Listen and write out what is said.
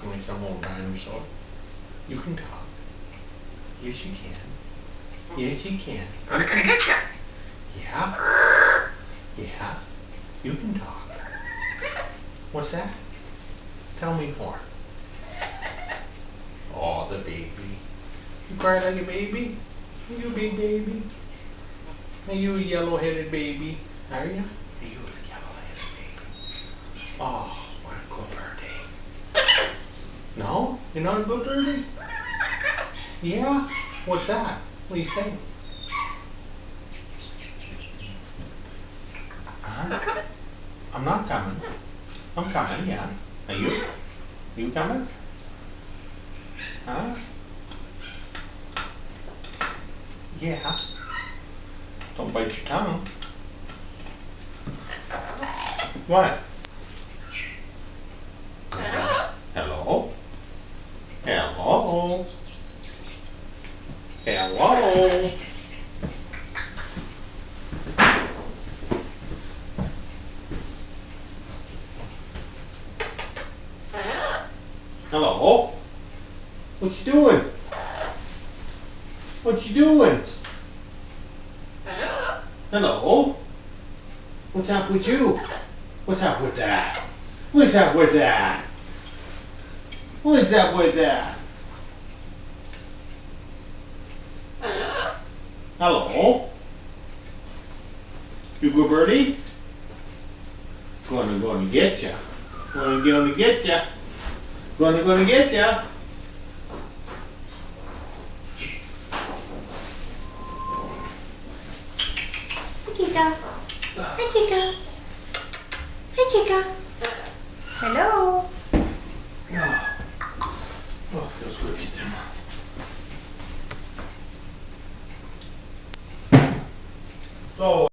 talking like some old dinosaur. You can talk. Yes, you can. Yes, you can. Yeah. Yeah. You can talk. What's that? Tell me more. Oh, the baby. You cry like a baby? You a big baby? Are you a yellow-headed baby? Are you? Are you a yellow-headed baby? Oh, what a good birdie. No? You're not a good birdie? Yeah? What's that? What do you think? I'm not coming. I'm coming, yeah. Are you? You coming? Huh? Yeah. Don't bite your tongue. What? Hello? Hello? Hello? Hello? What you doing? What you doing? Hello? What's up with you? What's up with that? What's up with that? What's up with that? Hello? You good birdie? Gonna get ya. Gonna get ya. Gonna get ya. Hi, Chica. Hi, Chica. Hi, Chica. Hello. Oh, feels good to get them. So